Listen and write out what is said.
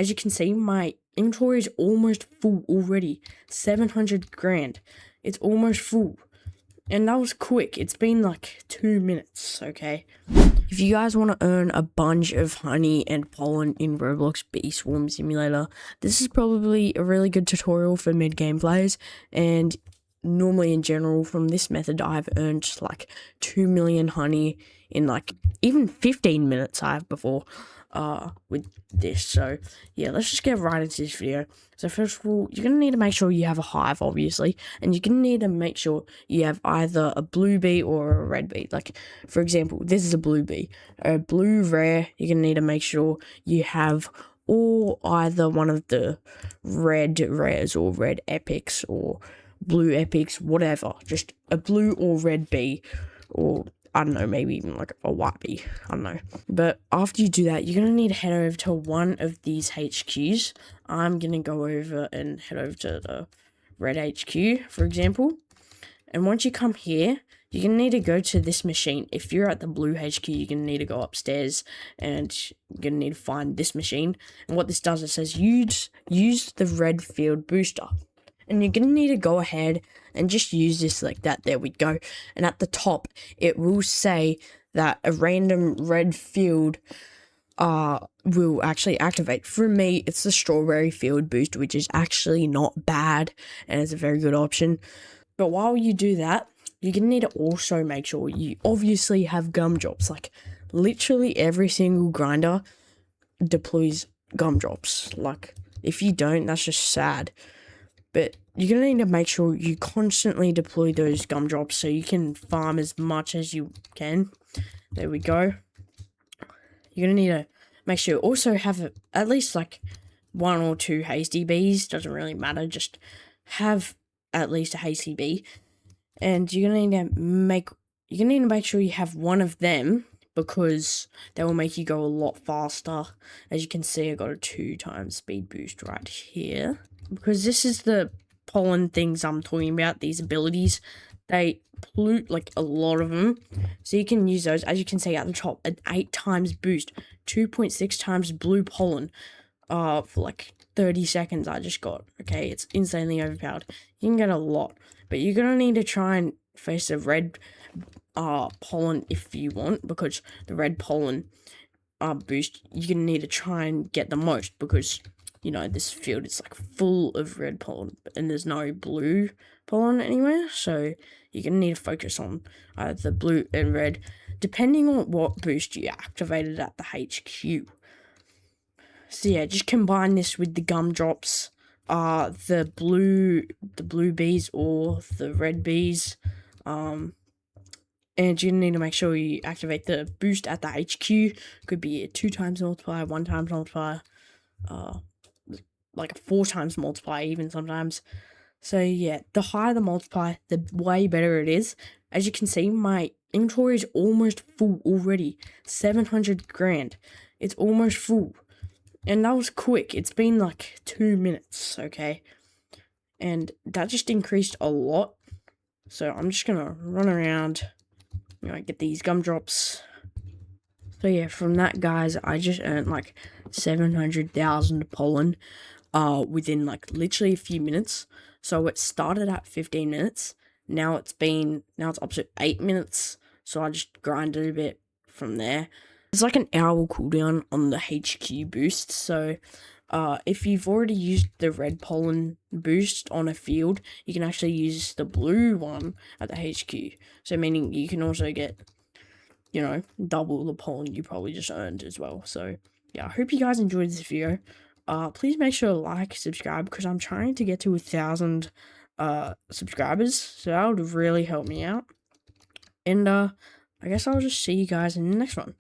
As you can see, my inventory is almost full already. 700 grand. It's almost full. And that was quick. It's been like 2 minutes, okay? If you guys want to earn a bunch of honey and pollen in Roblox Bee Swarm Simulator, this is probably a really good tutorial for mid-game players. And normally in general, from this method, I've earned like 2 million honey in like even 15 minutes I have before with this. So yeah, let's just get right into this video. So first of all, you're gonna need to make sure you have a hive, obviously, and you're gonna need to make sure you have either a blue bee or a red bee. Like for example, this is a blue bee. A blue rare, you're gonna need to make sure you have or either one of the red rares or red epics or blue epics, whatever. Just a blue or red bee, or I don't know, maybe even like a white bee. I don't know. But after you do that, you're going to need to head over to one of these HQs. I'm going to go over and head over to the red HQ, for example. And once you come here, you're going to need to go to this machine. If you're at the blue HQ, you're going to need to go upstairs and you're going to need to find this machine. And what this does, it says use the red field booster. And you're going to need to go ahead and just use this like that. There we go. And at the top, it will say that a random red field will actually activate. For me, it's the strawberry field boost, which is actually not bad. And it's a very good option. But while you do that, you're going to need to also make sure you obviously have gumdrops. Like literally every single grinder deploys gumdrops. Like if you don't, that's just sad. But you're going to need to make sure you constantly deploy those gumdrops so you can farm as much as you can. There we go. You're going to need to make sure you also have at least like 1 or 2 hasty bees. Doesn't really matter. Just have at least a hasty bee. And you're going to need to make sure you have one of them, because they will make you go a lot faster. As you can see, I got a 2 times speed boost right here. Because this is the pollen things I'm talking about, these abilities. They pollute like a lot of them. So you can use those. As you can see at the top, an 8 times boost, 2.6 times blue pollen for like 30 seconds I just got. Okay, it's insanely overpowered. You can get a lot. But you're going to need to try and face the red pollen if you want, because the red pollen boost, you're going to need to try and get the most, because you know, this field is like full of red pollen and there's no blue pollen anywhere. So you're going to need to focus on the blue and red, depending on what boost you activated at the HQ. So yeah, just combine this with the gumdrops, the blue bees or the red bees, and you need to make sure you activate the boost at the HQ. Could be a 2 times multiplier, 1 times multiplier, like a 4 times multiplier even sometimes. So yeah, the higher the multiplier, the way better it is. As you can see, my inventory is almost full already. 700 grand. It's almost full. And that was quick. It's been like 2 minutes, okay? And that just increased a lot. So I'm just gonna run around, you know, get these gumdrops. So yeah, from that, guys, I just earned like 700,000 pollen within like literally a few minutes. So it started at 15 minutes. Now it's up to 8 minutes. So I just grinded a bit from there. It's like an hour cooldown on the HQ boost. So if you've already used the red pollen boost on a field, you can actually use the blue one at the HQ. So meaning you can also get, you know, double the pollen you probably just earned as well. So yeah, I hope you guys enjoyed this video. Please make sure to like, subscribe, because I'm trying to get to 1,000 subscribers, so that would really help me out. And I guess I'll just see you guys in the next one.